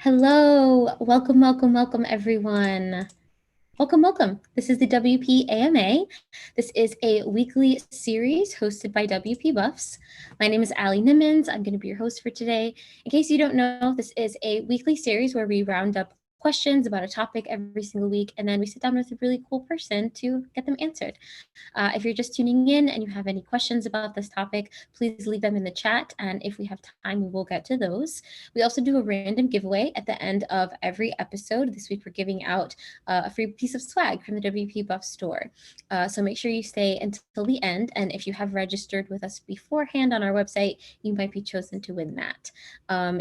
Hello, welcome, everyone. Welcome. This is the WPAMA. This is a weekly series hosted by WP Buffs. My name is Allie Nimmons. I'm going to be your host for today. In case you don't know, this is a weekly series where we round up questions about a topic every single week, and then we sit down with a really cool person to get them answered. If you're just tuning in and you have any questions about this topic, please leave them in the chat. And if we have time, we will get to those. We also do a random giveaway at the end of every episode. This week, we're giving out a free piece of swag from the WP Buff store. So make sure you stay until the end. And if you have registered with us beforehand on our website, you might be chosen to win that.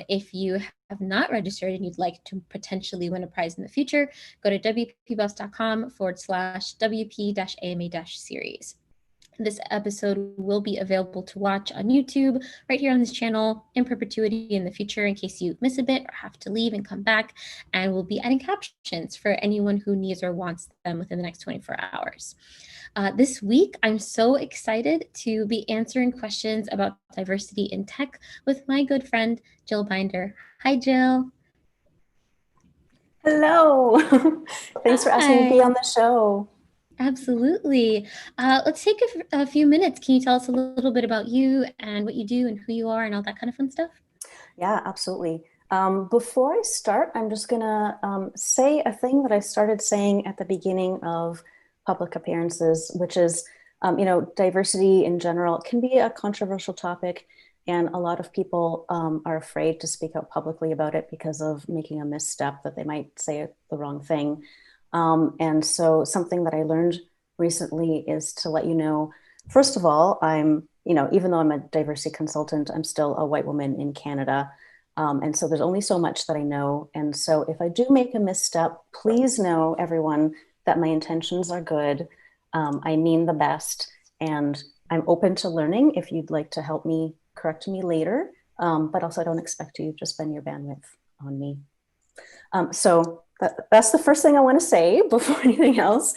If you have not registered and you'd like to potentially win a prize in the future, go to wpbuffs.com/WP-AMA-series. This episode will be available to watch on YouTube right here on this channel in perpetuity in the future in case you miss a bit or have to leave and come back. And we'll be adding captions for anyone who needs or wants them within the next 24 hours. This week, I'm so excited to be answering questions about diversity in tech with my good friend, Jill Binder. Hi, Jill. Hello. Thanks for asking me to be on the show. Absolutely. Let's take a few minutes. Can you tell us a little bit about you and what you do and who you are and all that kind of fun stuff? Yeah, absolutely. Before I start, I'm just going to say a thing that I started saying at the beginning of public appearances, which is, diversity in general can be a controversial topic. And a lot of people are afraid to speak out publicly about it because of making a misstep that they might say the wrong thing. And so something that I learned recently is to let you know, first of all, even though I'm a diversity consultant, I'm still a white woman in Canada. And so there's only so much that I know. And so if I do make a misstep, please know, everyone, that my intentions are good. I mean the best. And I'm open to learning if you'd like to help me correct me later. But also I don't expect you to spend your bandwidth on me. So that's the first thing I want to say before anything else.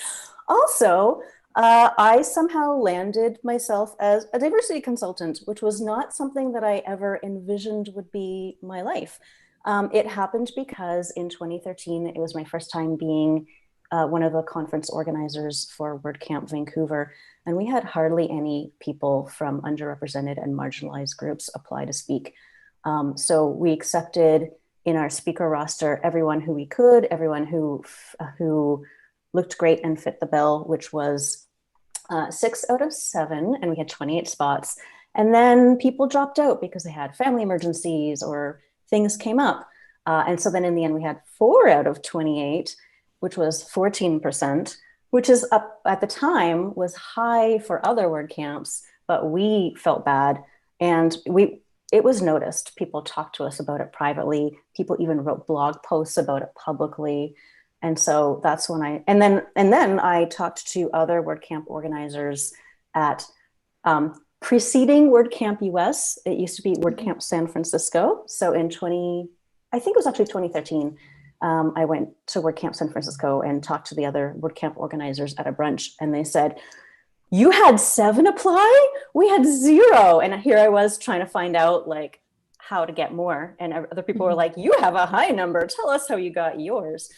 Also, I somehow landed myself as a diversity consultant, which was not something that I ever envisioned would be my life. It happened because in 2013, it was my first time being one of the conference organizers for WordCamp Vancouver. And we had hardly any people from underrepresented and marginalized groups apply to speak. So we accepted in our speaker roster everyone who we could, everyone who looked great and fit the bill, which was 6 out of 7, and we had 28 spots. And then people dropped out because they had family emergencies or things came up. And so then in the end, we had 4 out of 28, which was 14%, which is up at the time was high for other WordCamps, but we felt bad. And it was noticed. People talked to us about it privately. People even wrote blog posts about it publicly. And so that's when and then I talked to other WordCamp organizers at preceding WordCamp US. It used to be WordCamp San Francisco. So I think it was actually 2013, I went to WordCamp San Francisco and talked to the other WordCamp organizers at a brunch. And they said, "You had 7 apply? We had 0. And here I was trying to find out like how to get more. And other people were like, "You have a high number. Tell us how you got yours."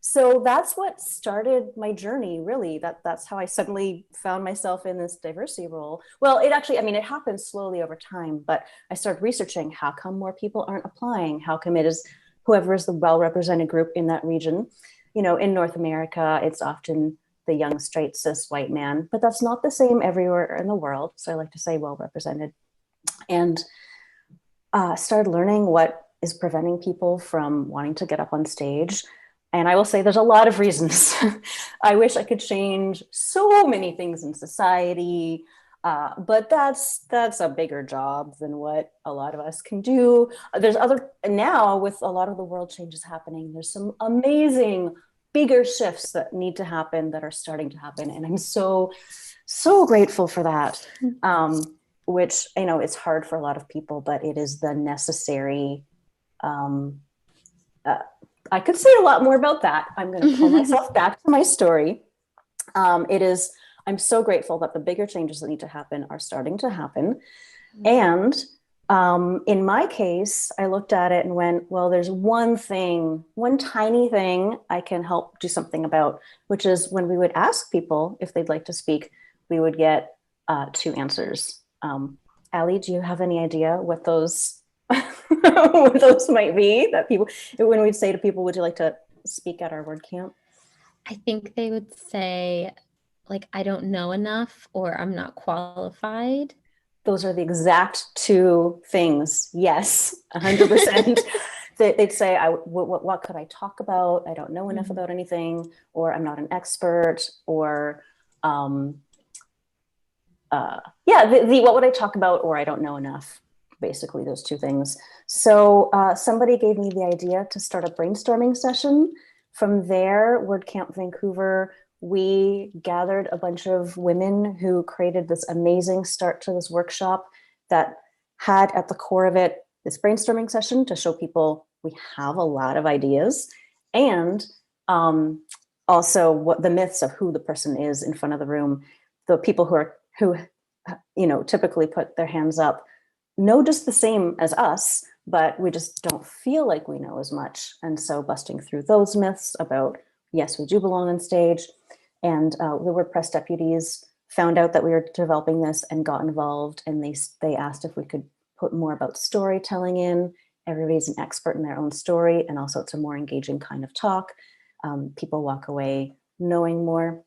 So that's what started my journey, really. That's how I suddenly found myself in this diversity role. Well, it happened slowly over time, but I started researching how come more people aren't applying? How come it is whoever is the well-represented group in that region? In North America, it's often the young, straight, cis white man, but that's not the same everywhere in the world. So I like to say well-represented. And started learning what is preventing people from wanting to get up on stage. And I will say there's a lot of reasons. I wish I could change so many things in society, but that's a bigger job than what a lot of us can do. Now with a lot of the world changes happening, there's some amazing bigger shifts that need to happen that are starting to happen. And I'm so grateful for that, which, it's hard for a lot of people, but it is the necessary, I could say a lot more about that. I'm going to pull myself back to my story. I'm so grateful that the bigger changes that need to happen are starting to happen. And In my case, I looked at it and went, well, there's one thing, one tiny thing I can help do something about, which is when we would ask people if they'd like to speak, we would get two answers. Allie, do you have any idea what those what those might be that people, when we'd say to people, would you like to speak at our WordCamp? I think they would say, like, I don't know enough or I'm not qualified. Those are the exact two things. Yes, 100%. They'd say, what could I talk about? I don't know enough about anything, or I'm not an expert, or what would I talk about, or I don't know enough. Basically, those two things. So somebody gave me the idea to start a brainstorming session. From there, WordCamp Vancouver, we gathered a bunch of women who created this amazing start to this workshop that had at the core of it this brainstorming session to show people we have a lot of ideas, and also what the myths of who the person is in front of the room. The people who typically put their hands up know just the same as us, but we just don't feel like we know as much. And so busting through those myths about, yes, we do belong on stage. And the WordPress deputies found out that we were developing this and got involved. And they asked if we could put more about storytelling in. Everybody's an expert in their own story. And also it's a more engaging kind of talk. People walk away knowing more,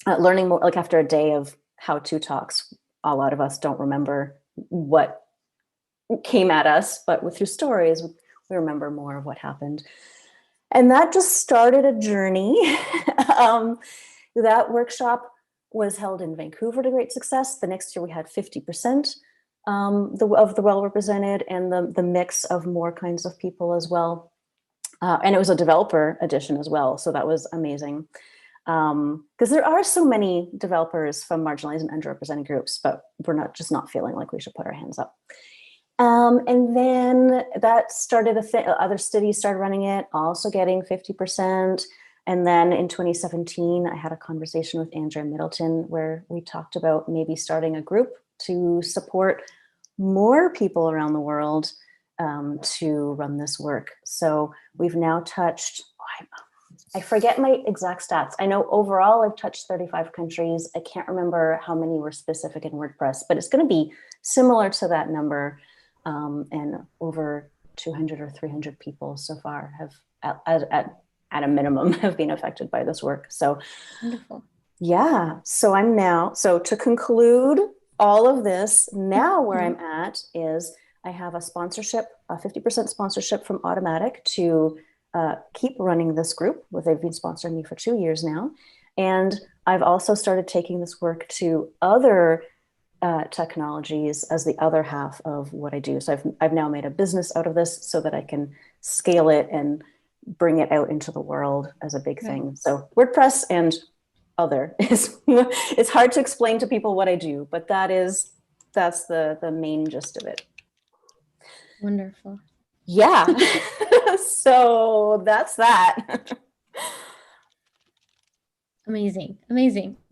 learning more. Like after a day of how-to talks, a lot of us don't remember what came at us, but through stories, we remember more of what happened. And that just started a journey. That workshop was held in Vancouver to great success. The next year we had 50% of the well-represented, and the mix of more kinds of people as well. And it was a developer edition as well. So that was amazing. Because there are so many developers from marginalized and underrepresented groups, but we're not feeling like we should put our hands up. And then that started other cities started running it, also getting 50%. And then in 2017, I had a conversation with Andrea Middleton where we talked about maybe starting a group to support more people around the world to run this work. So we've now touched, I forget my exact stats. I know overall I've touched 35 countries. I can't remember how many were specific in WordPress, but it's going to be similar to that number. And over 200 or 300 people so far have, at a minimum, have been affected by this work. So, wonderful. Yeah. So to conclude all of this, now where I'm at is I have a sponsorship, a 50% sponsorship from Automatic to keep running this group. They've been sponsoring me for 2 years now. And I've also started taking this work to other technologies as the other half of what I do. So I've now made a business out of this so that I can scale it and bring it out into the world as a big thing. So WordPress and other is it's hard to explain to people what I do, but that's the main gist of it. Wonderful. Yeah. So that's that. Amazing.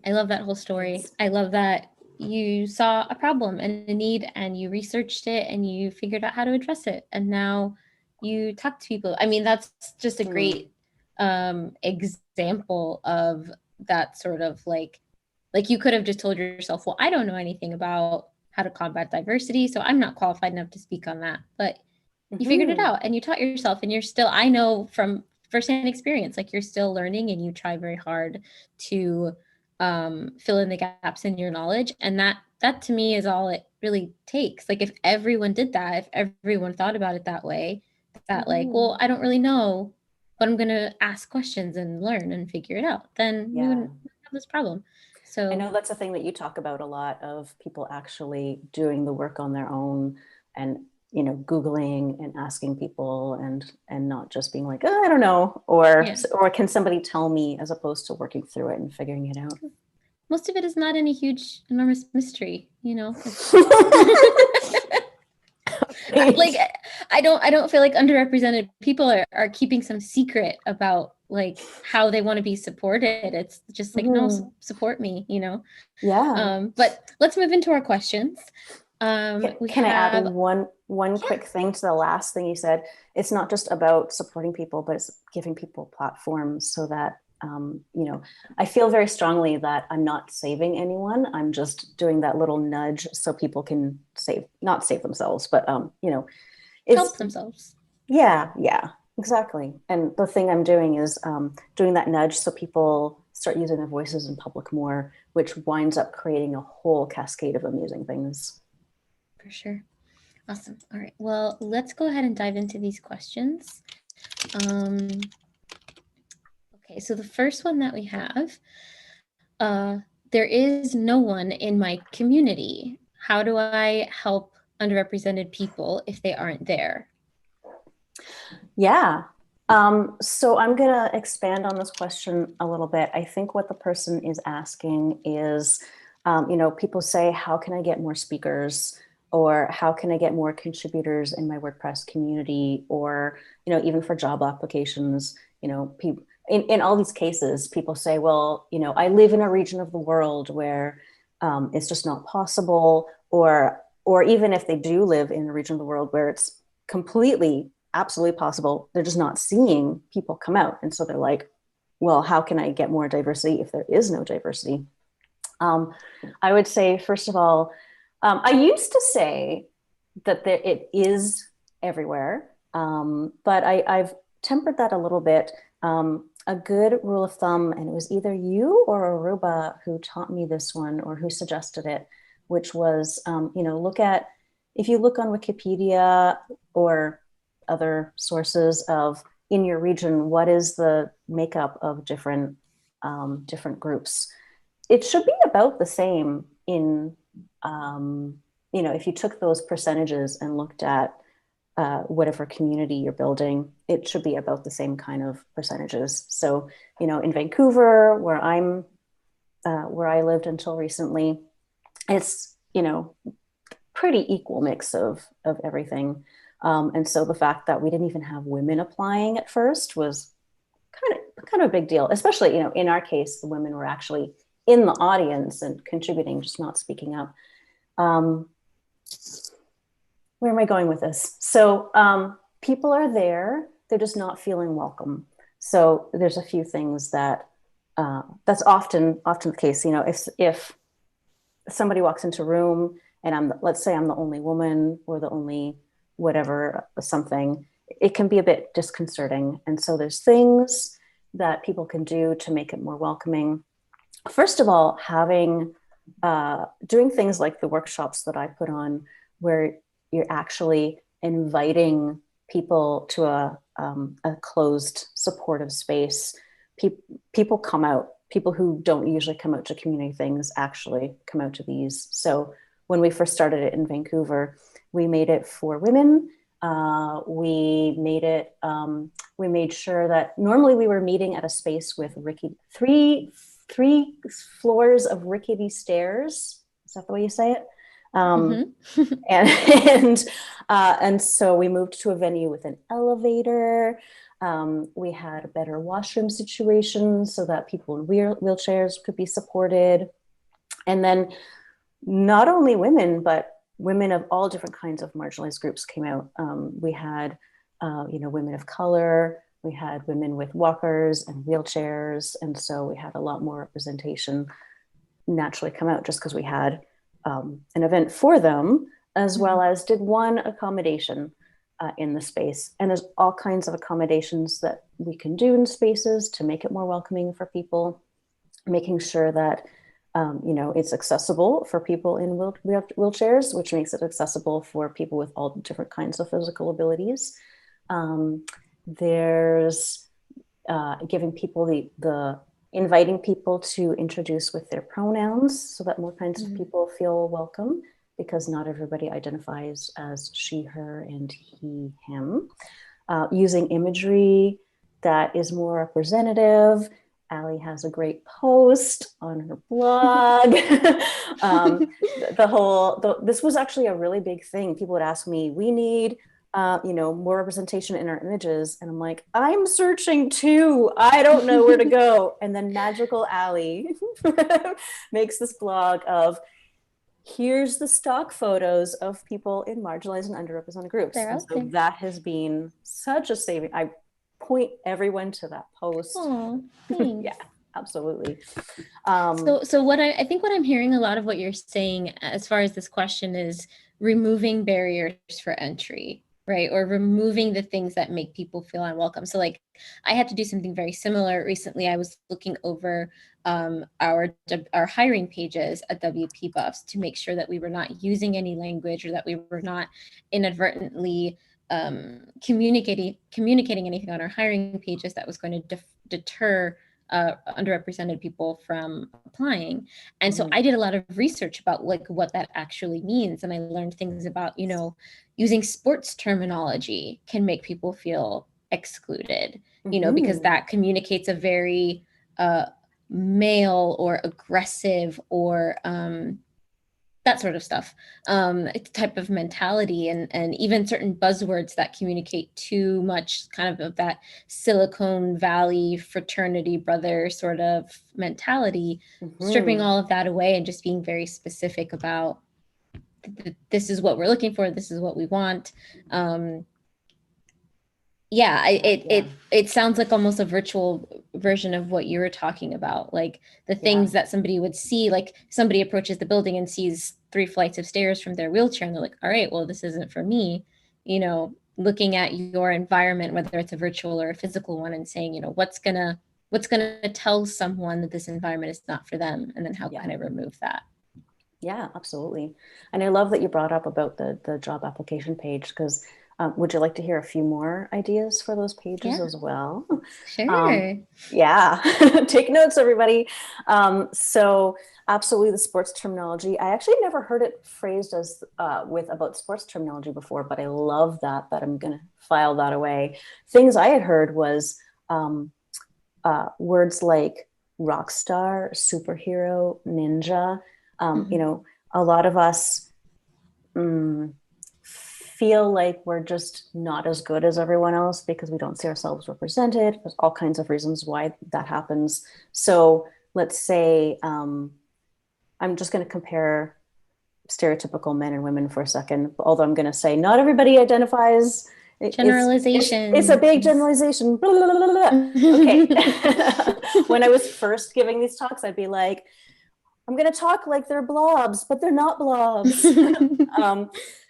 I love that whole story. I love that you saw a problem and a need and you researched it and you figured out how to address it. And now you talk to people. I mean, that's just a great example of that sort of like you could have just told yourself, well, I don't know anything about how to combat diversity, so I'm not qualified enough to speak on that. But you figured it out and you taught yourself, and you're still, I know from firsthand experience, like you're still learning and you try very hard to fill in the gaps in your knowledge. And that to me is all it really takes. Like if everyone did that, if everyone thought about it that way, that like, well, I don't really know, but I'm going to ask questions and learn and figure it out, then we wouldn't have this problem. So I know that's a thing that you talk about a lot, of people actually doing the work on their own and, Googling and asking people and not just being like, oh, I don't know, or can somebody tell me, as opposed to working through it and figuring it out. Most of it is not any huge, enormous mystery, Like I don't feel like underrepresented people are keeping some secret about like how they want to be supported. It's just like, no, support me, Yeah. But let's move into our questions. We Can I add have, one yeah, quick thing to the last thing you said? It's not just about supporting people, but it's giving people platforms so that I feel very strongly that I'm not saving anyone. I'm just doing that little nudge so people can not save themselves, but help it's themselves. yeah, exactly. And the thing I'm doing is doing that nudge so people start using their voices in public more, which winds up creating a whole cascade of amusing things. For sure. Awesome. All right. Well, let's go ahead and dive into these questions. Um, okay, so the first one that we have, uh, there is no one in my community. How do I help underrepresented people if they aren't there? Yeah. So I'm going to expand on this question a little bit. I think what the person is asking is, people say, how can I get more speakers? Or how can I get more contributors in my WordPress community? Or, even for job applications, people in all these cases, people say, well, I live in a region of the world where it's just not possible. Or even if they do live in a region of the world where it's completely absolutely possible, they're just not seeing people come out. And so they're like, well, how can I get more diversity if there is no diversity? I would say, first of all, I used to say that it is everywhere, but I've tempered that a little bit. A good rule of thumb, and it was either you or Aruba who taught me this one or who suggested it, which was, if you look on Wikipedia or other sources of in your region, what is the makeup of different groups? It should be about the same in if you took those percentages and looked at whatever community you're building, it should be about the same kind of percentages. So, in Vancouver, where I lived until recently, it's, pretty equal mix of everything. And so the fact that we didn't even have women applying at first was kind of a big deal, especially, in our case, the women were actually in the audience and contributing, just not speaking up. Where am I going with this? So people are there, they're just not feeling welcome. So there's a few things that's often the case. If somebody walks into a room and let's say I'm the only woman or the only whatever something, it can be a bit disconcerting. And so there's things that people can do to make it more welcoming. First of all, doing things like the workshops that I put on, where you're actually inviting people to a closed, supportive space. People come out. People who don't usually come out to community things actually come out to these. So when we first started it in Vancouver, we made it for women. We made sure that normally we were meeting at a space with three floors of rickety stairs. Is that the way you say it? Mm-hmm. And so we moved to a venue with an elevator. We had a better washroom situation so that people in wheelchairs could be supported. And then not only women, but women of all different kinds of marginalized groups came out. We had, women of color. We had women with walkers and wheelchairs. And so we had a lot more representation naturally come out just because we had an event for them, as well as did one accommodation in the space. And there's all kinds of accommodations that we can do in spaces to make it more welcoming for people, making sure that it's accessible for people in wheelchairs, which makes it accessible for people with all different kinds of physical abilities. There's giving people the inviting people to introduce with their pronouns so that more kinds of people feel welcome, because not everybody identifies as she, her, and he, him. Using imagery that is more representative. Allie has a great post on her blog. This was actually a really big thing. People would ask me, we need more representation in our images. And I'm like, I'm searching too. I don't know where to go. And then Magical Allie makes this blog of here's the stock photos of people in marginalized and underrepresented groups. They're And out so there. that has been such a saving. I point everyone to that post. Oh, thanks. Yeah, absolutely. So what I think what I'm hearing a lot of what you're saying as far as this question is removing barriers for entry, right? Or removing the things that make people feel unwelcome. So like I had to do something very similar recently. I was looking over our hiring pages at WP Buffs to make sure that we were not using any language or that we were not inadvertently communicating anything on our hiring pages that was going to deter underrepresented people from applying. And so I did a lot of research about like what that actually means. And I learned things about, you know, using sports terminology can make people feel excluded, you know, because that communicates a very male or aggressive or that sort of stuff, type of mentality, and even certain buzzwords that communicate too much kind of that Silicon Valley fraternity brother sort of mentality, stripping all of that away and just being very specific about this is what we're looking for, this is what we want. It sounds like almost a virtual version of what you were talking about, like the things that somebody would see, like somebody approaches the building and sees 3 flights of stairs from their wheelchair and they're like, all right, well, this isn't for me. You know, looking at your environment, whether it's a virtual or a physical one, and saying, you know, what's gonna tell someone that this environment is not for them, and then how can I remove that? Yeah, absolutely. And I love that you brought up about the job application page, because would you like to hear a few more ideas for those pages as well? Sure. Yeah, take notes, everybody. So absolutely the sports terminology. I actually never heard it phrased as about sports terminology before, but I love that I'm going to file that away. Things I had heard was words like rock star, superhero, ninja. You know, a lot of us feel like we're just not as good as everyone else because we don't see ourselves represented. There's all kinds of reasons why that happens. So let's say I'm just going to compare stereotypical men and women for a second, although I'm going to say not everybody identifies. Generalization. It's a big generalization. Blah, blah, blah, blah. Okay. When I was first giving these talks, I'd be like, I'm going to talk like they're blobs, but they're not blobs.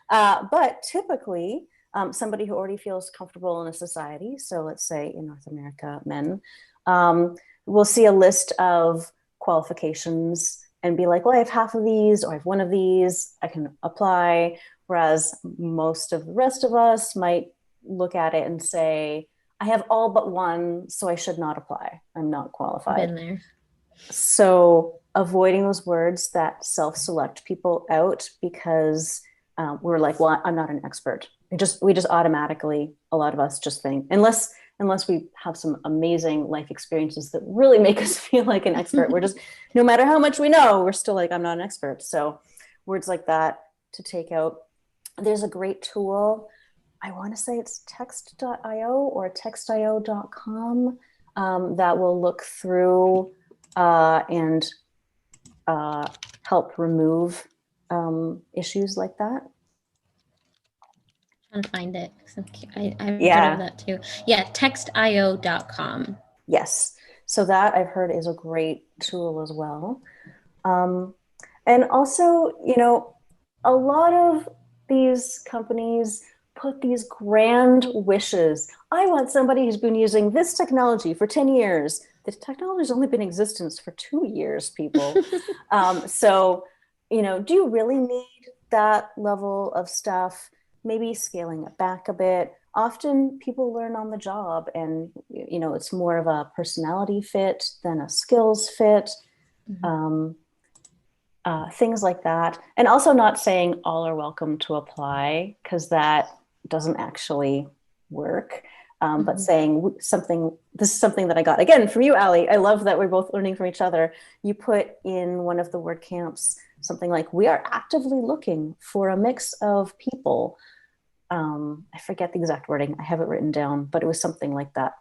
But typically, somebody who already feels comfortable in a society, so let's say in North America, men, will see a list of qualifications and be like, well, I have half of these, or I have one of these, I can apply. Whereas most of the rest of us might look at it and say, I have all but one, so I should not apply. I'm not qualified. Been there. So avoiding those words that self-select people out because we're like, well, I'm not an expert. We just automatically, a lot of us just think, unless we have some amazing life experiences that really make us feel like an expert, we're just, no matter how much we know, we're still like, I'm not an expert. So words like that to take out. There's a great tool. I want to say it's text.io or textio.com that will look through and help remove issues like that. I'm trying to find it. I haven't heard of that too. Yeah, textio.com. Yes. So that I've heard is a great tool as well. And also, you know, a lot of these companies put these grand wishes. I want somebody who's been using this technology for 10 years. The technology's only been in existence for 2 years, people. So, you know, do you really need that level of stuff? Maybe scaling it back a bit. Often people learn on the job, and, you know, it's more of a personality fit than a skills fit. Things like that. And also not saying all are welcome to apply, because that doesn't actually work. But saying something, this is something that I got again from you, Ali. I love that we're both learning from each other. You put in one of the word camps something like, we are actively looking for a mix of people. I forget the exact wording. I have it written down, but it was something like that.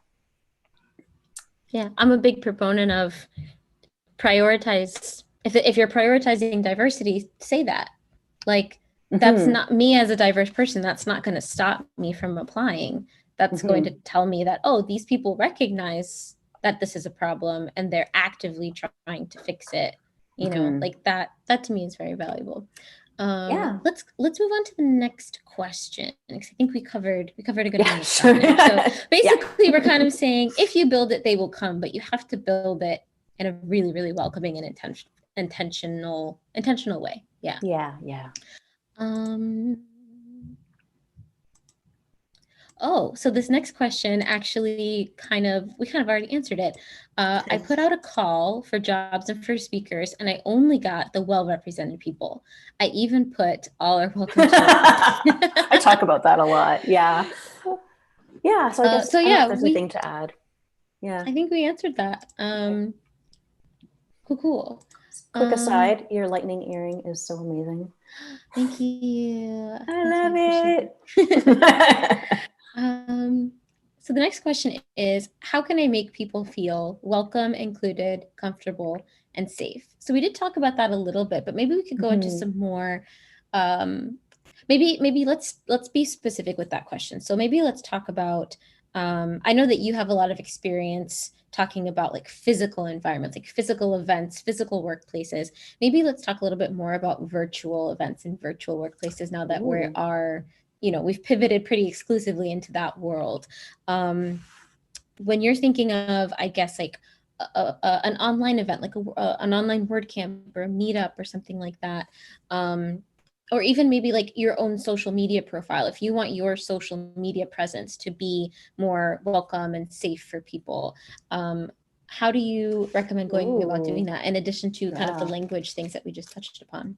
Yeah, I'm a big proponent of prioritize. If you're prioritizing diversity, say that. Like, that's not me as a diverse person. That's not going to stop me from applying. That's going to tell me that, oh, these people recognize that this is a problem and they're actively trying to fix it. You know, like that to me is very valuable. Let's move on to the next question, because I think we covered a good amount of stuff there. So basically, we're kind of saying, if you build it, they will come, but you have to build it in a really, really welcoming and intentional way. Yeah. Oh, so this next question actually we kind of already answered it. I put out a call for jobs and for speakers, and I only got the well-represented people. I even put all are welcome to I talk about that a lot. Yeah. So I guess there's anything to add. Yeah. I think we answered that. Cool. Quick aside, your lightning earring is so amazing. Thank you. I love it. So the next question is, how can I make people feel welcome, included, comfortable, and safe? So we did talk about that a little bit, but maybe we could go into some more, maybe let's be specific with that question. So maybe let's talk about, I know that you have a lot of experience talking about like physical environments, like physical events, physical workplaces. Maybe let's talk a little bit more about virtual events and virtual workplaces now that we've pivoted pretty exclusively into that world. When you're thinking of, I guess, like an online event, like an online WordCamp or a meetup or something like that, or even maybe like your own social media profile, if you want your social media presence to be more welcome and safe for people, how do you recommend going about doing that, in addition to kind of the language things that we just touched upon?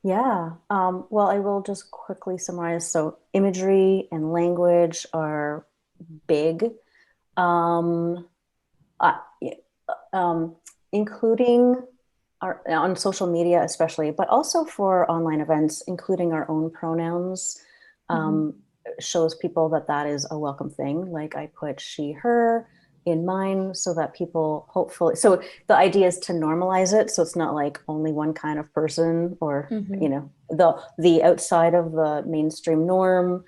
Well, I will just quickly summarize. So imagery and language are big, including on social media especially, but also for online events, including our own pronouns, shows people that is a welcome thing. Like I put she, her in mine so that people hopefully, so the idea is to normalize it. So it's not like only one kind of person or, the outside of the mainstream norm,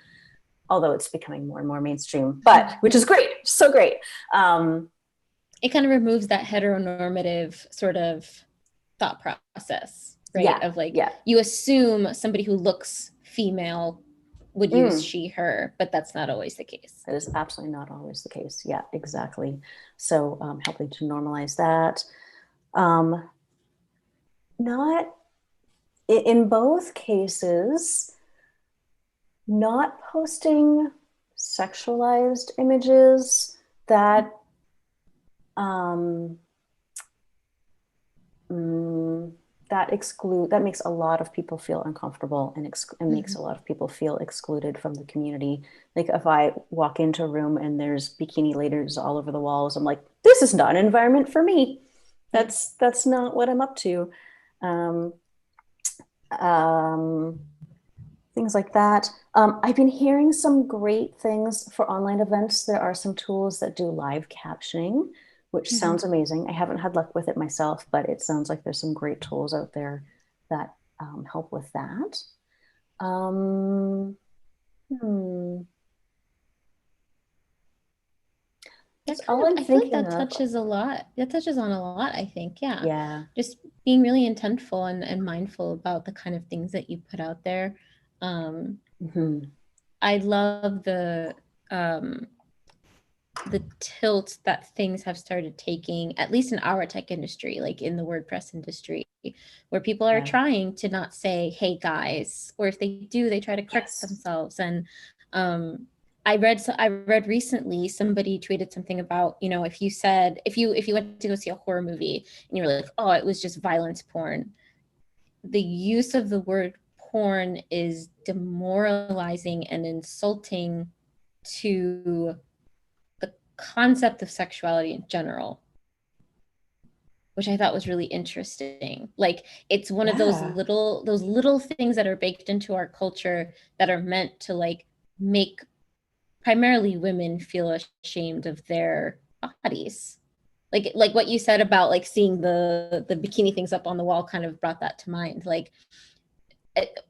although it's becoming more and more mainstream, but which is great. So great. It kind of removes that heteronormative sort of thought process, right? Of like, you assume somebody who looks female would use she, her, but that's not always the case. That is absolutely not always the case. Yeah, exactly. So helping to normalize that. Not in both cases, not posting sexualized images that that makes a lot of people feel uncomfortable and makes a lot of people feel excluded from the community. Like if I walk into a room and there's bikini ladies all over the walls, I'm like, this is not an environment for me. That's not what I'm up to. Things like that. I've been hearing some great things for online events. There are some tools that do live captioning, which sounds amazing. I haven't had luck with it myself, but it sounds like there's some great tools out there that help with that. I feel like that touches a lot. That touches on a lot, I think. Yeah. Just being really intentful and mindful about the kind of things that you put out there. I love the tilt that things have started taking, at least in our tech industry, like in the WordPress industry, where people are trying to not say, hey guys, or if they do, they try to correct themselves. And I read recently, somebody tweeted something about, if you went to go see a horror movie and you were like, oh, it was just violence porn, the use of the word porn is demoralizing and insulting to the concept of sexuality in general, which I thought was really interesting. Like, it's one of those little things that are baked into our culture that are meant to like make primarily women feel ashamed of their bodies. Like what you said about like seeing the bikini things up on the wall kind of brought that to mind. Like,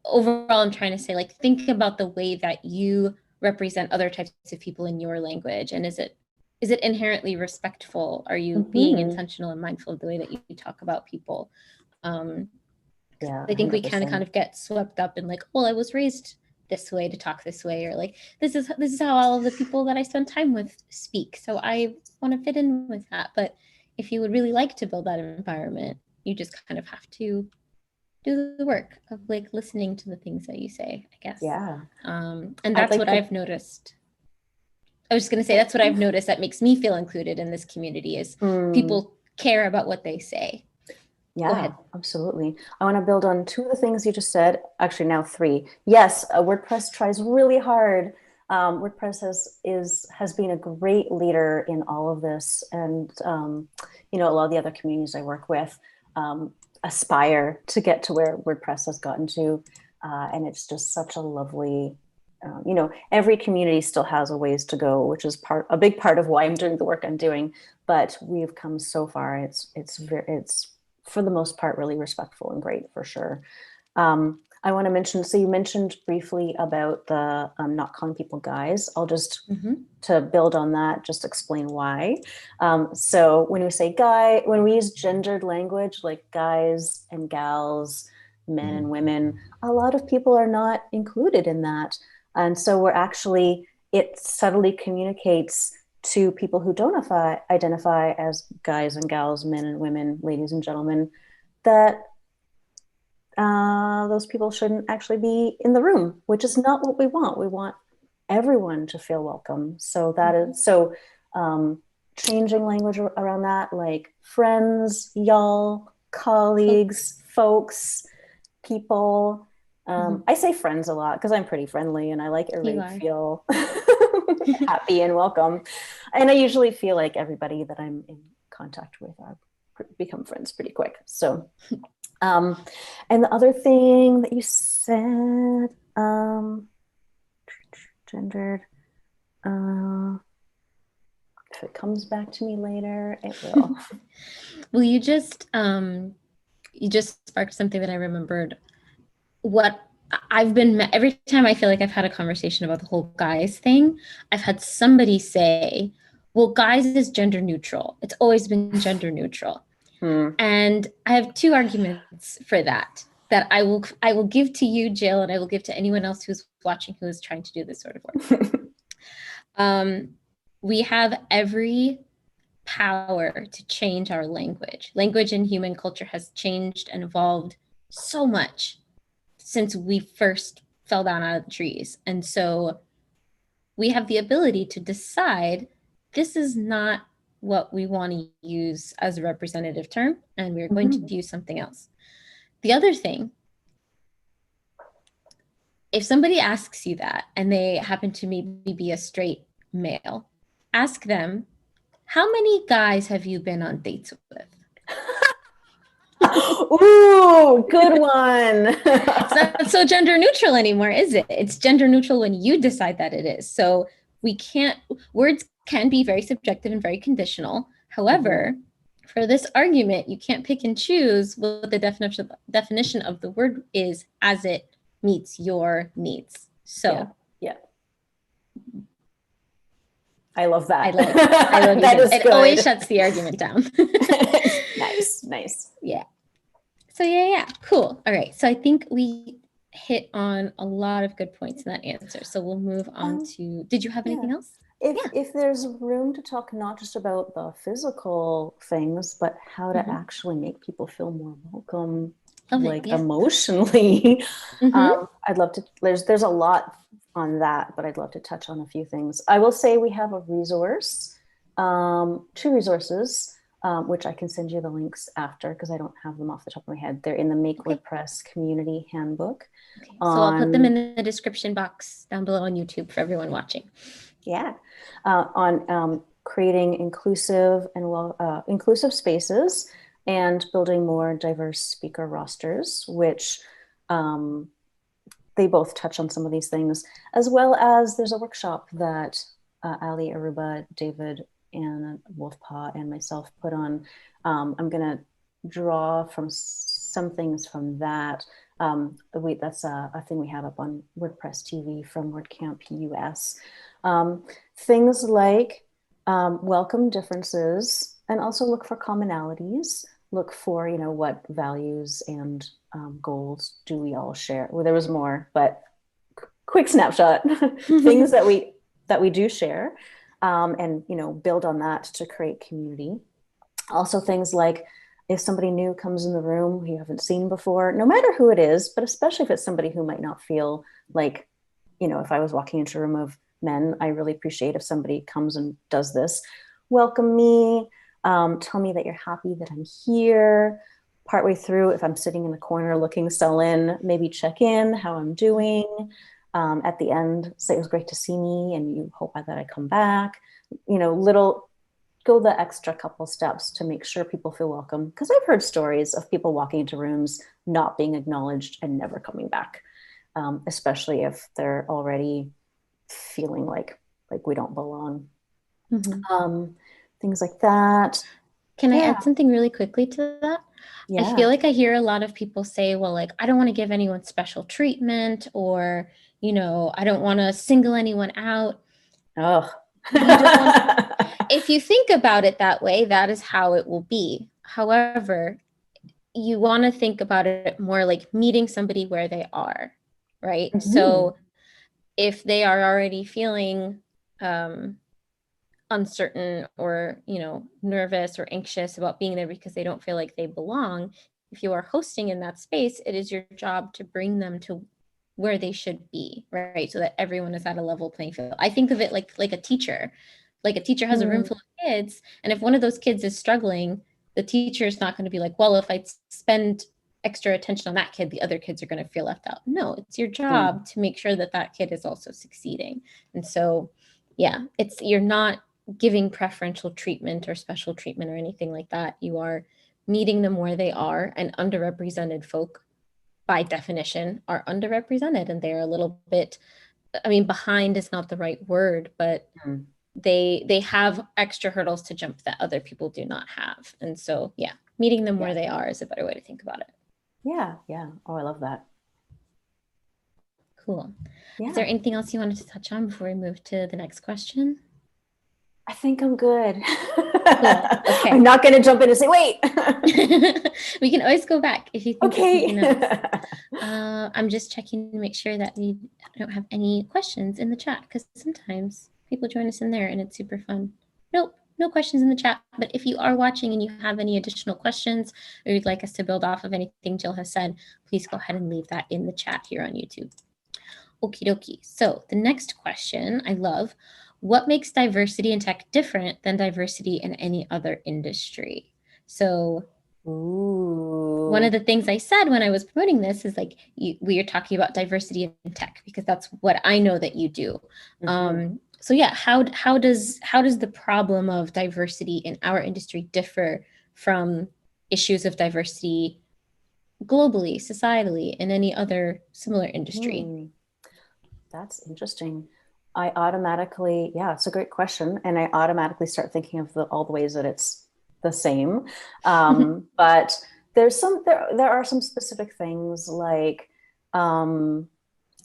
overall, I'm trying to say, like, think about the way that you represent other types of people in your language. And is it inherently respectful? Are you being intentional and mindful of the way that you talk about people? Yeah, I think 100%. we kind of get swept up in like, well, I was raised this way to talk this way, or like this is how all of the people that I spend time with speak, so I want to fit in with that. But if you would really like to build that environment, you just kind of have to do the work of like listening to the things that you say, I guess. Yeah. And that's what I've noticed. I was just going to say, that's what I've noticed that makes me feel included in this community is people care about what they say. Yeah, absolutely. I want to build on two of the things you just said. Actually, now three. Yes, WordPress tries really hard. WordPress has been a great leader in all of this, and you know, a lot of the other communities I work with aspire to get to where WordPress has gotten to, and it's just such a lovely. You know, every community still has a ways to go, which is a big part of why I'm doing the work I'm doing. But we've come so far. It's for the most part, really respectful and great for sure. I want to mention, so you mentioned briefly about the not calling people guys. I'll just, to build on that, just explain why. So when we say guy, when we use gendered language like guys and gals, men and women, a lot of people are not included in that. And so it subtly communicates to people who don't identify as guys and gals, men and women, ladies and gentlemen, that those people shouldn't actually be in the room, which is not what we want. We want everyone to feel welcome. So that is so changing language around that, like friends, y'all, colleagues, folks, people. I say friends a lot because I'm pretty friendly and I like everybody to feel happy and welcome. And I usually feel like everybody that I'm in contact with become friends pretty quick. So, and the other thing that you said, gendered, if it comes back to me later, it will. Well, you just sparked something that I remembered. What I've been every time I feel like I've had a conversation about the whole guys thing, I've had somebody say, well, guys is gender neutral. It's always been gender neutral. And I have two arguments for that I will give to you, Jill, and I will give to anyone else who's watching who is trying to do this sort of work. We have every power to change our language. Language in human culture has changed and evolved so much since we first fell down out of the trees. And so we have the ability to decide this is not what we want to use as a representative term, and we're going to use something else. The other thing, if somebody asks you that and they happen to maybe be a straight male, ask them, how many guys have you been on dates with? Ooh, good one. It's not so gender neutral anymore, is it? It's gender neutral when you decide that it is. So words can be very subjective and very conditional. However, for this argument, you can't pick and choose what the definition of the word is as it meets your needs. So yeah. I love that. I love that. It always shuts the argument down. Nice. Yeah. So yeah, cool. All right. So I think we hit on a lot of good points in that answer. So we'll move on to, did you have anything else? If there's room to talk not just about the physical things, but how to actually make people feel more welcome, emotionally, I'd love to, there's a lot on that, but I'd love to touch on a few things. I will say we have a resource, two resources, which I can send you the links after because I don't have them off the top of my head. They're in the Make WordPress Community Handbook. So I'll put them in the description box down below on YouTube for everyone watching. Yeah, on creating inclusive spaces and building more diverse speaker rosters, which they both touch on some of these things, as well as there's a workshop that Ali, Aruba, David, and Wolfpaw and myself put on. I'm going to draw from some things from that That's a thing we have up on WordPress TV from WordCamp US. Things like welcome differences and also look for commonalities. Look for, what values and goals do we all share? Well, there was more, but quick snapshot. Things that we do share, and build on that to create community. Also, things like if somebody new comes in the room who you haven't seen before, no matter who it is, but especially if it's somebody who might not feel like, if I was walking into a room of men, I really appreciate if somebody comes and does this. Welcome me, tell me that you're happy that I'm here. Partway through, if I'm sitting in the corner looking sullen, maybe check in how I'm doing. At the end, say it was great to see me and you hope that I come back. Little go the extra couple steps to make sure people feel welcome. Because I've heard stories of people walking into rooms, not being acknowledged and never coming back, especially if they're already feeling like we don't belong. Things like that. Can I add something really quickly to that? Yeah. I feel like I hear a lot of people say, well, like, I don't want to give anyone special treatment, or, I don't want to single anyone out. Oh. If you think about it that way, that is how it will be. However, you want to think about it more like meeting somebody where they are, right? Mm-hmm. So if they are already feeling uncertain or, nervous or anxious about being there because they don't feel like they belong, if you are hosting in that space, it is your job to bring them to where they should be, right? So that everyone is at a level playing field. I think of it like a teacher. Like a teacher has a room full of kids, and if one of those kids is struggling, the teacher is not going to be like, well, if I spend extra attention on that kid, the other kids are going to feel left out. No, it's your job to make sure that that kid is also succeeding. And so, yeah, you're not giving preferential treatment or special treatment or anything like that. You are meeting them where they are, and underrepresented folk, by definition, are underrepresented, and they're a little bit, behind is not the right word, but they have extra hurdles to jump that other people do not have. And so, yeah, meeting them where they are is a better way to think about it. Yeah. Oh, I love that. Cool. Yeah. Is there anything else you wanted to touch on before we move to the next question? I think I'm good. Cool. Okay. I'm not going to jump in and say, wait. We can always go back if you think of something else. I'm just checking to make sure that we don't have any questions in the chat, because sometimes people join us in there and it's super fun. Nope, no questions in the chat. But if you are watching and you have any additional questions, or you'd like us to build off of anything Jill has said, please go ahead and leave that in the chat here on YouTube. Okie dokie. So the next question I love: what makes diversity in tech different than diversity in any other industry? So one of the things I said when I was promoting this is like, we are talking about diversity in tech because that's what I know that you do. So yeah, how does the problem of diversity in our industry differ from issues of diversity globally, societally, in any other similar industry? That's interesting. I automatically, it's a great question. And I automatically start thinking of all the ways that it's the same. But there are some specific things like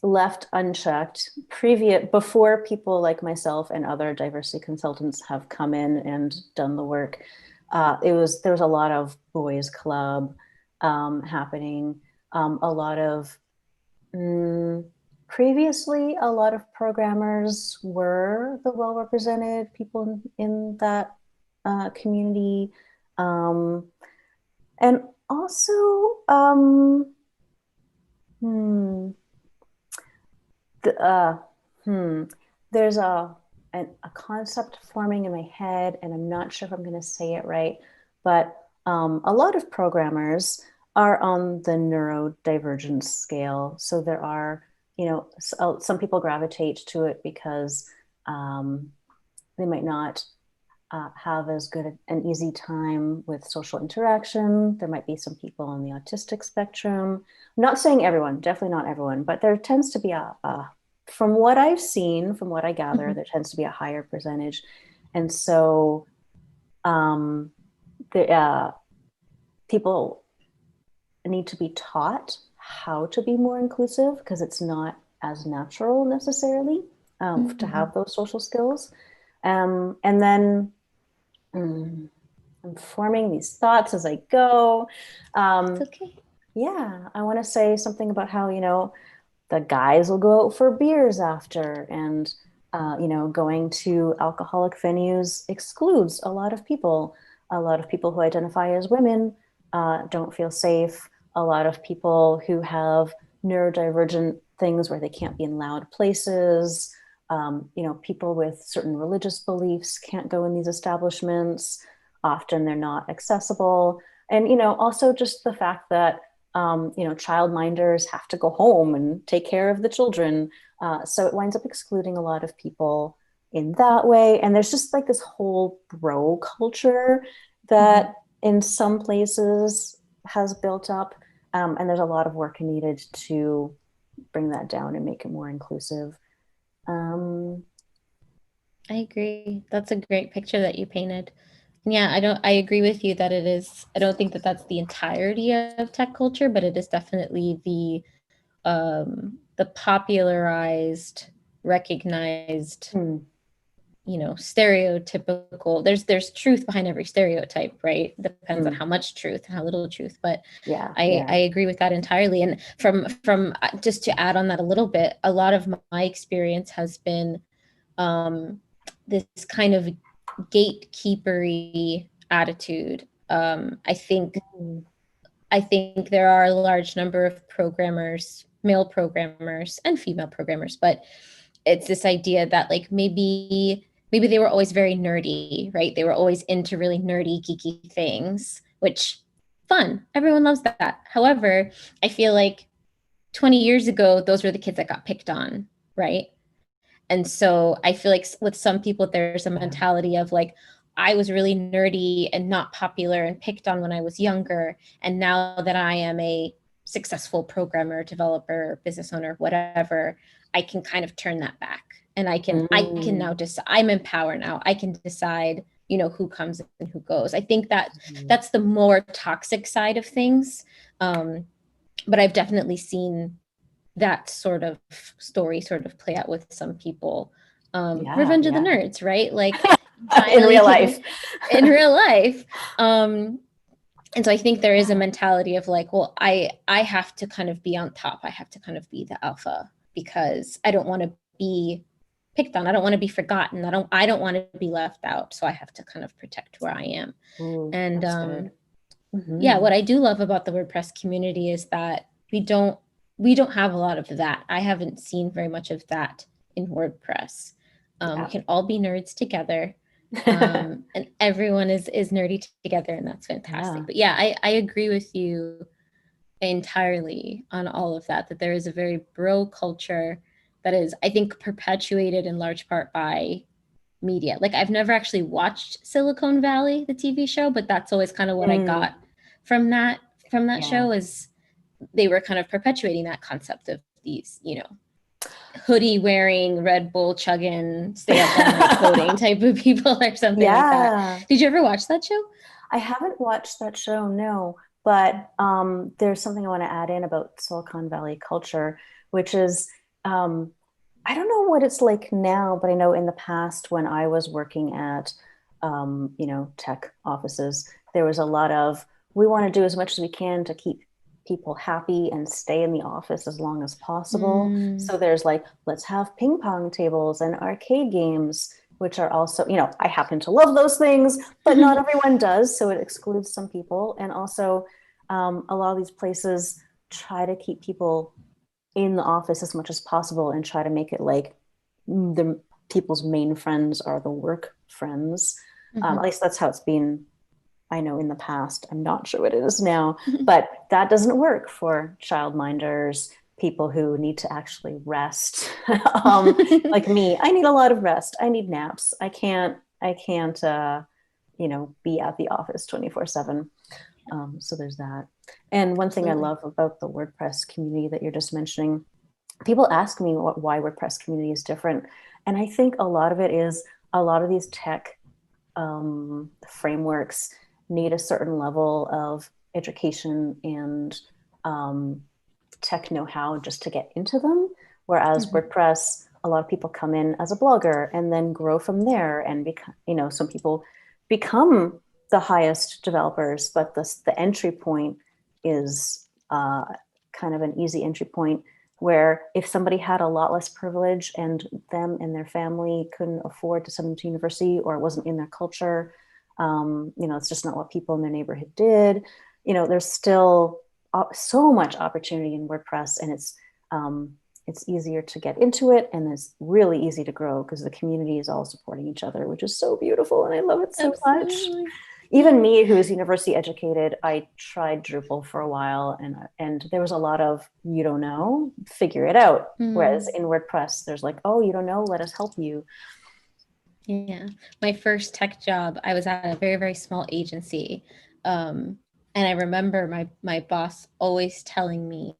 left unchecked before people like myself and other diversity consultants have come in and done the work. There was a lot of boys club happening, a lot of previously, a lot of programmers were the well-represented people in that community. And also, there's a concept forming in my head, and I'm not sure if I'm going to say it right, but a lot of programmers are on the neurodivergence scale. So there are, some people gravitate to it because they might not have as good an easy time with social interaction. There might be some people on the autistic spectrum. I'm not saying everyone, definitely not everyone, but there tends to be from what I've seen, from what I gather, there tends to be a higher percentage. And so people need to be taught how to be more inclusive because it's not as natural necessarily to Mhm. have those social skills. And then I'm forming these thoughts as I go. It's Um, okay. yeah, I want to say something about how, the guys will go out for beers after, and going to alcoholic venues excludes a lot of people. A lot of people who identify as women don't feel safe. A lot of people who have neurodivergent things where they can't be in loud places. People with certain religious beliefs can't go in these establishments. Often they're not accessible. And also just the fact that childminders have to go home and take care of the children. So it winds up excluding a lot of people in that way. And there's just like this whole bro culture that in some places has built up. And there's a lot of work needed to bring that down and make it more inclusive. Um, I agree. That's a great picture that you painted. Yeah, I agree with you that it is. I don't think that that's the entirety of tech culture, but it is definitely the popularized, recognized, hmm, stereotypical. There's truth behind every stereotype, right? Depends on hmm. how much truth and how little truth, but Yeah, I yeah. agree with that entirely. And from just to add on that a little bit, a lot of my experience has been um, this kind of gatekeepery attitude. Mm, I think there are a large number of programmers, male programmers and female programmers, but it's this idea that like maybe they were always very nerdy, right? They were always into really nerdy, geeky things, which fun. Everyone loves that. However, I feel like 20 years ago, those were the kids that got picked on, right? And so I feel like with some people, there's a yeah. mentality of like, I was really nerdy and not popular and picked on when I was younger. And now that I am a successful programmer, developer, business owner, whatever, I can kind of turn that back. And I can now Mm, decide, I'm in power now. I can decide, who comes and who goes. I think that mhm. that's the more toxic side of things. But I've definitely seen that sort of story sort of play out with some people. Yeah, Revenge of the yeah. Nerds, right? Like In finally real life. in real life. And so I think there is a mentality of like, well, I have to kind of be on top. I have to kind of be the alpha because I don't want to be picked on. I don't want to be forgotten. I don't want to be left out. So I have to kind of protect where I am. Ooh, And that's good. yeah, Hmm. what I do love about the WordPress community is that we don't have a lot of that. I haven't seen very much of that in WordPress. We Yeah. can all be nerds together, and everyone is nerdy together, and that's fantastic. Yeah. But yeah, I agree with you entirely on all of that. That there is a very bro culture that is, I think, perpetuated in large part by media. Like I've never actually watched Silicon Valley, the TV show, but that's always kind of what I Mm, got from that from that yeah. show is they were kind of perpetuating that concept of these, hoodie wearing, Red Bull chugging, stay up all night coding type of people or something like that. Yeah. Did you ever watch that show? I haven't watched that show, no, but there's something I want to add in about Silicon Valley culture, which is um, I don't know what it's like now, but I know in the past when I was working at tech offices, there was a lot of we want to do as much as we can to keep people happy and stay in the office as long as possible. Mm. So there's like, let's have ping pong tables and arcade games, which are also, I happen to love those things, but not everyone does. So it excludes some people. And also, a lot of these places try to keep people in the office as much as possible and try to make it like the people's main friends are the work friends. At least that's how it's been. I know in the past. I'm not sure what it is now, but that doesn't work for childminders, people who need to actually rest. Like me, I need a lot of rest. I need naps. I can't be at the office 24/7. So there's that. And one thing I Absolutely. love about the WordPress community that you're just mentioning, people ask me why WordPress community is different. And I think a lot of it is a lot of these tech frameworks need a certain level of education and um, tech know-how just to get into them. Whereas WordPress, a lot of people come in as a blogger and then grow from there and become, some people become the highest developers, but the entry point is kind of an easy entry point where if somebody had a lot less privilege and them and their family couldn't afford to send them to university, or it wasn't in their culture, it's just not what people in their neighborhood did, there's still so much opportunity in WordPress, and it's easier to get into it, and it's really easy to grow because the community is all supporting each other, which is so beautiful, and I love it so much. Even me, who is university educated, I tried Drupal for a while, and there was a lot of, you don't know, figure it out. Whereas in WordPress, there's like, oh, you don't know, let us help you. Yeah. My first tech job, I was at a very, very small agency. And I remember my boss always telling me,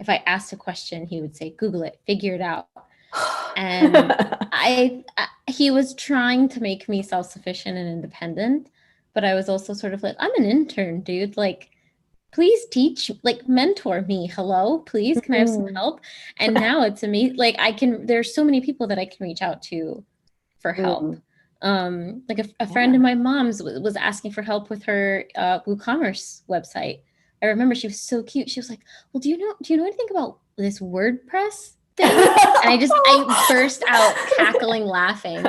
if I asked a question, he would say, Google it, figure it out. And he was trying to make me self-sufficient and independent, but I was also sort of like, I'm an intern, dude. Like, please teach, like, mentor me. Hello, please, can I have some help? And now it's amazing. Like, there's so many people that I can reach out to for help. Like a friend of my mom's was asking for help with her WooCommerce website. I remember she was so cute. She was like, well, do you know anything about this WordPress thing? And I burst out cackling, laughing.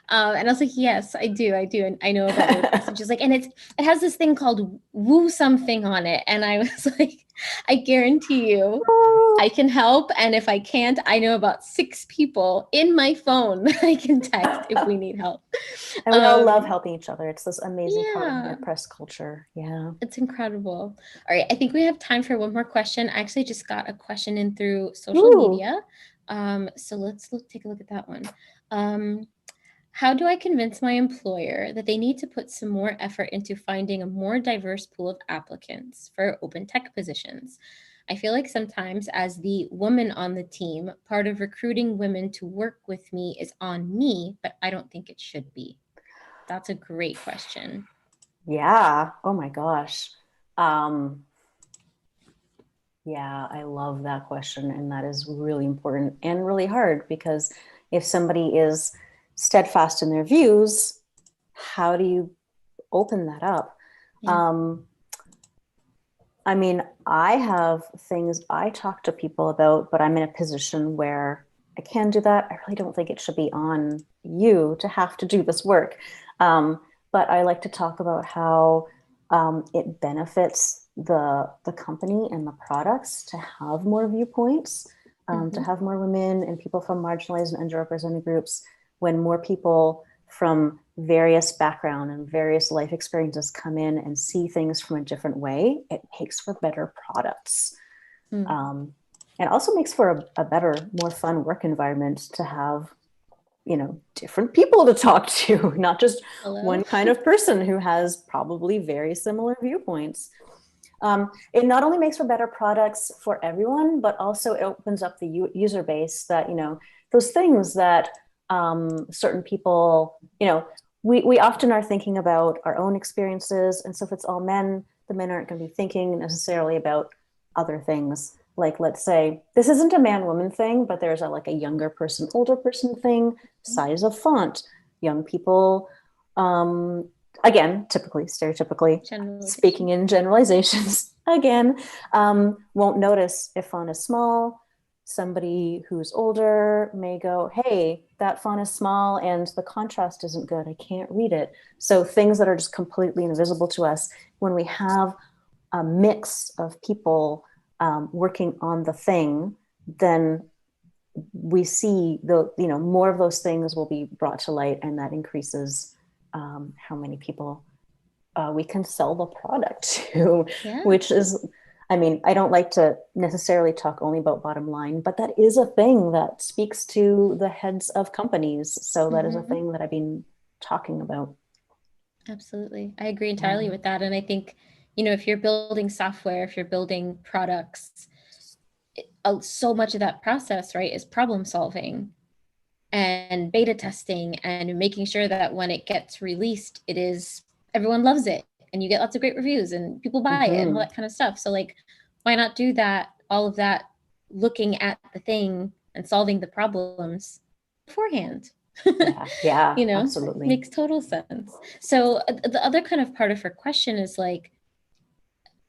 And I was like, yes, I do. And I know about WordPress. And she's like, and it has this thing called Woo something on it. And I was like, I guarantee you I can help. And if I can't, I know about 6 people in my phone that I can text if we need help. And we all love helping each other. It's this amazing part of WordPress culture. Yeah. It's incredible. All right. I think we have time for one more question. I actually just got a question in through social media. So let's take a look at that one. How do I convince my employer that they need to put some more effort into finding a more diverse pool of applicants for open tech positions? I feel like sometimes, as the woman on the team, part of recruiting women to work with me is on me, but I don't think it should be. That's a great question. Yeah. Oh my gosh. Yeah, I love that question. And that is really important and really hard, because if somebody is steadfast in their views, how do you open that up? Yeah. I mean, I have things I talk to people about, but I'm in a position where I can do that. I really don't think it should be on you to have to do this work. But I like to talk about how it benefits the company and the products to have more viewpoints, to have more women and people from marginalized and underrepresented groups. When more people from various background and various life experiences come in and see things from a different way, it makes for better products. And also makes for a better, more fun work environment to have, different people to talk to, not just one kind of person who has probably very similar viewpoints. It not only makes for better products for everyone, but also it opens up the user base that, those things that certain people, we often are thinking about our own experiences. And so if it's all men, the men aren't going to be thinking necessarily about other things. Like, let's say, this isn't a man-woman thing, but there's a younger person, older person thing, size of font, young people, again, stereotypically, speaking in generalizations, again, won't notice if font is small. Somebody who's older may go, hey, that font is small and the contrast isn't good, I can't read it. So things that are just completely invisible to us, when we have a mix of people working on the thing, then we see more of those things will be brought to light, and that increases how many people we can sell the product to, which is, I mean, I don't like to necessarily talk only about bottom line, but that is a thing that speaks to the heads of companies. So that is a thing that I've been talking about. Absolutely. I agree entirely with that. And I think, if you're building software, if you're building products, so much of that process, right, is problem solving and beta testing and making sure that when it gets released, everyone loves it and you get lots of great reviews and people buy it and all that kind of stuff. So why not do that all of that looking at the thing and solving the problems beforehand. Yeah, You know, absolutely. makes total sense. So the other kind of part of her question is like,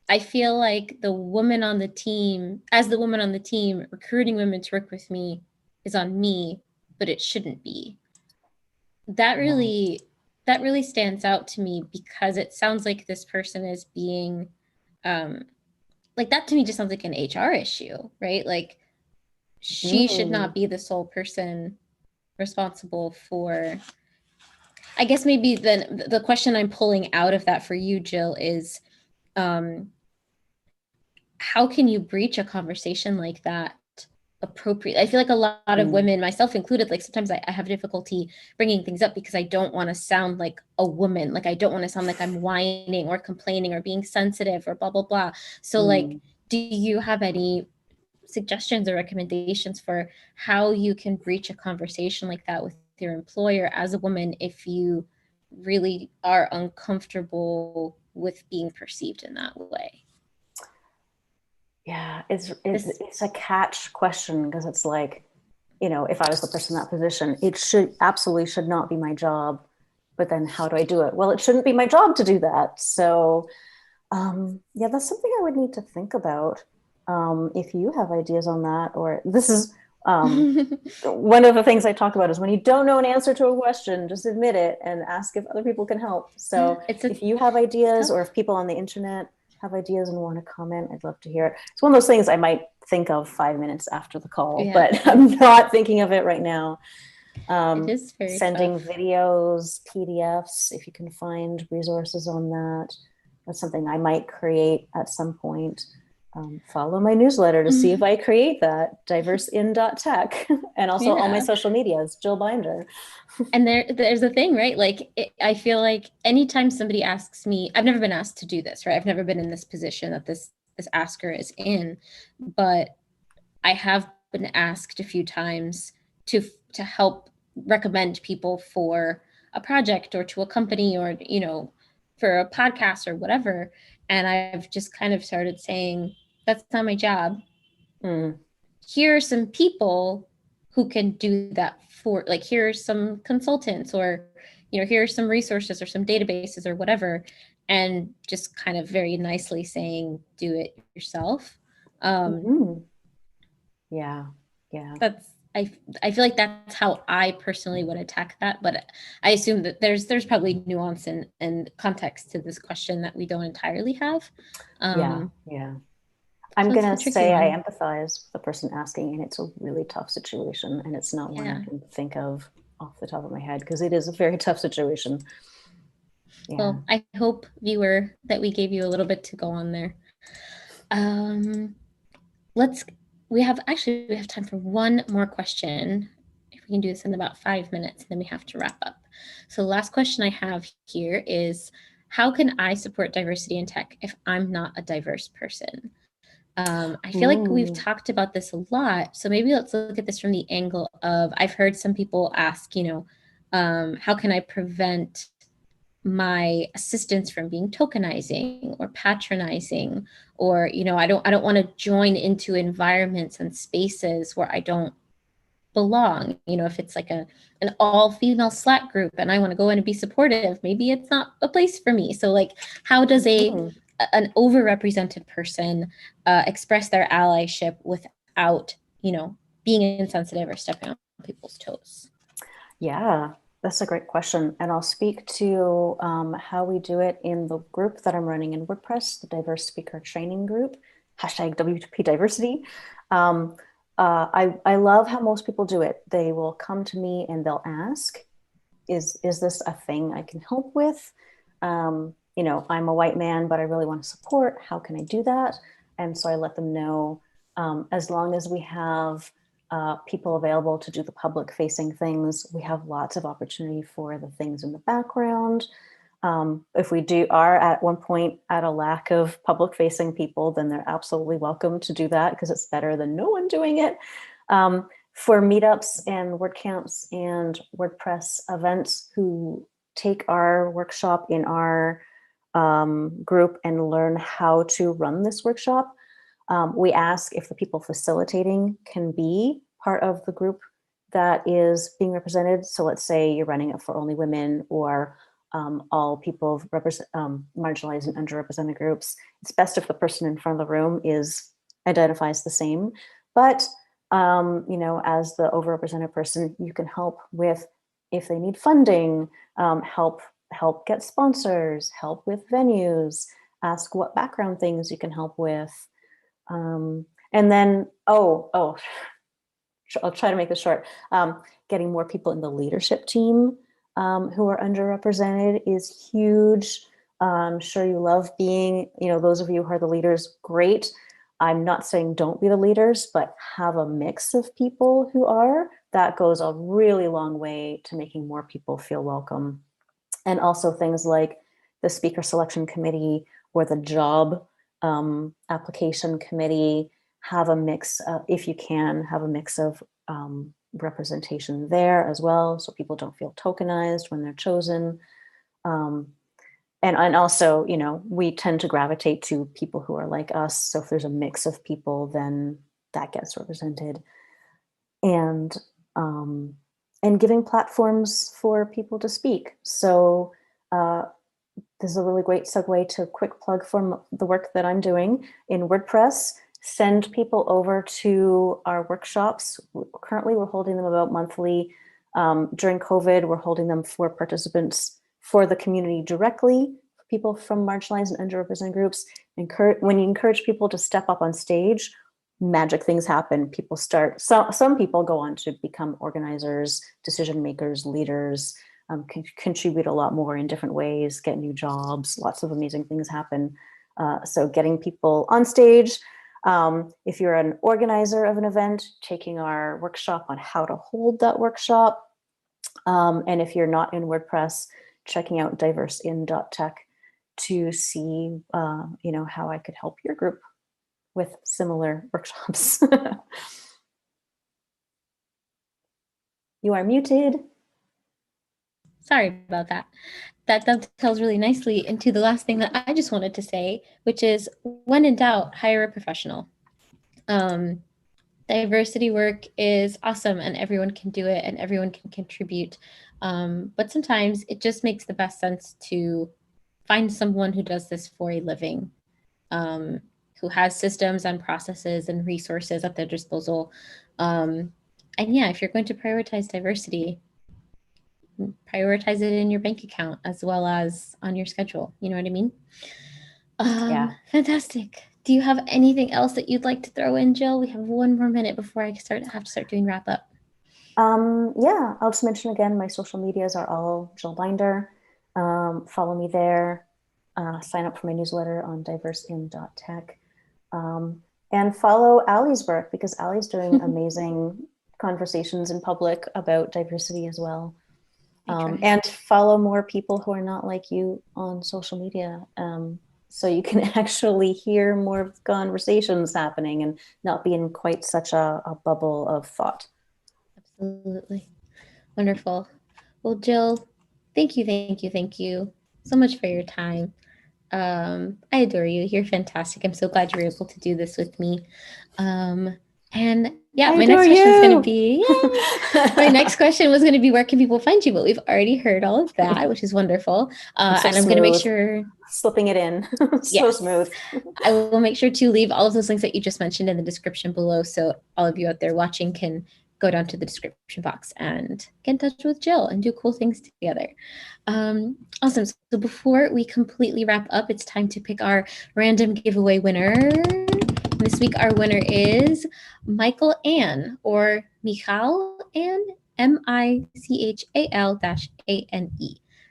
I feel like the woman on the team, as the woman on the team, recruiting women to work with me is on me, but it shouldn't be. That really stands out to me, because it sounds like this person is being like, that to me just sounds like an HR issue, right? Like, she should not be the sole person responsible for, I guess maybe then the question I'm pulling out of that for you, Jill, is how can you breach a conversation like that appropriate? I feel like a lot of women, myself included, like sometimes I have difficulty bringing things up because I don't want to sound like a woman. Like, I don't want to sound like I'm whining or complaining or being sensitive or blah, blah, blah. So like, do you have any suggestions or recommendations for how you can breach a conversation like that with your employer as a woman if you really are uncomfortable with being perceived in that way? Yeah, it's a catch question, because it's like, you know, if I was the person in that position, it should not be my job. But then how do I do it? Well, it shouldn't be my job to do that. So yeah, that's something I would need to think about. If you have ideas on that, or this is one of the things I talk about is when you don't know an answer to a question, just admit it and ask if other people can help. So if you have ideas, or if people on the internet have ideas and want to comment, I'd love to hear it. It's one of those things I might think of 5 minutes after the call, but I'm not thinking of it right now. It is very sending tough. videos, PDFs, if you can find resources on that. That's something I might create at some point. Follow my newsletter to see if I create that, diversein.tech, and also all my social medias, Jill Binder. And there's a thing, right? Like, I feel like anytime somebody asks me, I've never been asked to do this, right? I've never been in this position that this asker is in, but I have been asked a few times to help recommend people for a project or to a company, or, you know, for a podcast or whatever. And I've just kind of started saying, that's not my job. Here are some people who can do that for, like, here are some consultants, or, you know, here are some resources or some databases or whatever, and just kind of very nicely saying, do it yourself. Yeah. That's, I feel like that's how I personally would attack that, but I assume that there's probably nuance and context to this question that we don't entirely have. Yeah. I'm So going to say one. I empathize with the person asking, and it's a really tough situation, and it's not one I can think of off the top of my head, because it is a very tough situation. Yeah. Well, I hope, viewer, that we gave you a little bit to go on there. We have time for one more question. If we can do this in about 5 minutes, then we have to wrap up. So the last question I have here is, how can I support diversity in tech if I'm not a diverse person? I feel like we've talked about this a lot. So maybe let's look at this from the angle of, I've heard some people ask, you know, how can I prevent my assistants from being tokenizing or patronizing, or, you know, I don't want to join into environments and spaces where I don't belong. You know, if it's like an all-female Slack group and I want to go in and be supportive, maybe it's not a place for me. So like, how does an overrepresented person express their allyship without, you know, being insensitive or stepping on people's toes? Yeah, that's a great question. And I'll speak to how we do it in the group that I'm running in WordPress, the Diverse Speaker Training Group, hashtag WP Diversity. I love how most people do it. They will come to me and they'll ask, is this a thing I can help with? You know, I'm a white man, but I really want to support. How can I do that? And so I let them know, as long as we have people available to do the public facing things, we have lots of opportunity for the things in the background. If we are at one point at a lack of public facing people, then they're absolutely welcome to do that, because it's better than no one doing it. For meetups and WordCamps and WordPress events, who take our workshop in our group and learn how to run this workshop, We ask if the people facilitating can be part of the group that is being represented. So let's say you're running it for only women or all people of marginalized and underrepresented groups. It's best if the person in front of the room identifies the same. But as the overrepresented person, you can help with if they need funding, help get sponsors, help with venues, ask what background things you can help with. And then, I'll try to make this short. Getting more people in the leadership team who are underrepresented is huge. I'm sure you love being, those of you who are the leaders, great. I'm not saying don't be the leaders, but have a mix of people who are. That goes a really long way to making more people feel welcome. And also things like the speaker selection committee or the job application committee, have a mix, if you can, have a mix of representation there as well, so people don't feel tokenized when they're chosen. And also, we tend to gravitate to people who are like us. So if there's a mix of people, then that gets represented. And giving platforms for people to speak. So this is a really great segue to a quick plug for the work that I'm doing in WordPress. Send people over to our workshops. Currently, we're holding them about monthly. During COVID, we're holding them for participants for the community directly, people from marginalized and underrepresented groups. When you encourage people to step up on stage, magic things happen. People start, some people go on to become organizers, decision makers, leaders, contribute a lot more in different ways, get new jobs, lots of amazing things happen. So getting people on stage. If you're an organizer of an event, taking our workshop on how to hold that workshop. And if you're not in WordPress, checking out diversein.tech to see, how I could help your group with similar workshops. You are muted. Sorry about that. That dovetails really nicely into the last thing that I just wanted to say, which is when in doubt, hire a professional. Diversity work is awesome and everyone can do it and everyone can contribute. But sometimes it just makes the best sense to find someone who does this for a living, who has systems and processes and resources at their disposal. And yeah, if you're going to prioritize diversity, prioritize it in your bank account as well as on your schedule. You know what I mean? Yeah. Fantastic. Do you have anything else that you'd like to throw in, Jill? We have 1 more minute before I have to start doing wrap up. Yeah, I'll just mention again, my social medias are all Jill Binder. Follow me there. Sign up for my newsletter on diversein.tech. And follow Allie's work, because Allie's doing amazing conversations in public about diversity as well. And follow more people who are not like you on social media. So you can actually hear more conversations happening and not be in quite such a bubble of thought. Absolutely. Wonderful. Well, Jill, thank you so much for your time. I adore you. You're fantastic. I'm so glad you were able to do this with me. And yeah, my next question is going to be, my next question was going to be, where can people find you? But we've already heard all of that, which is wonderful. And I'm going to make sure. Slipping it in. So smooth. I will make sure to leave all of those links that you just mentioned in the description below, so all of you out there watching can go down to the description box and get in touch with Jill and do cool things together. Awesome. So before we completely wrap up, it's time to pick our random giveaway winner. This week, our winner is Michael Ann, or Michal Ann, MICHAL-ANE.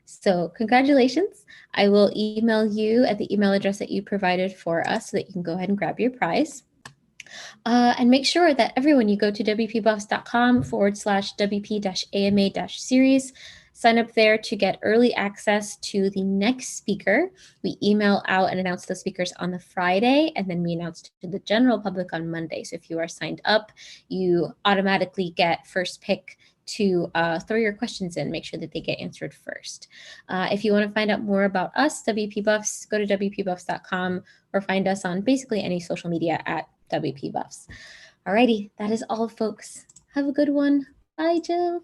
So congratulations. I will email you at the email address that you provided for us so that you can go ahead and grab your prize. And make sure that everyone, you go to wpbuffs.com/WP-AMA-series. Sign up there to get early access to the next speaker. We email out and announce the speakers on the Friday, and then we announce to the general public on Monday. So if you are signed up, you automatically get first pick to throw your questions in, make sure that they get answered first. If you want to find out more about us, WP Buffs, go to WPBuffs.com or find us on basically any social media at WP Buffs. Alrighty, that is all, folks. Have a good one. Bye, Jill.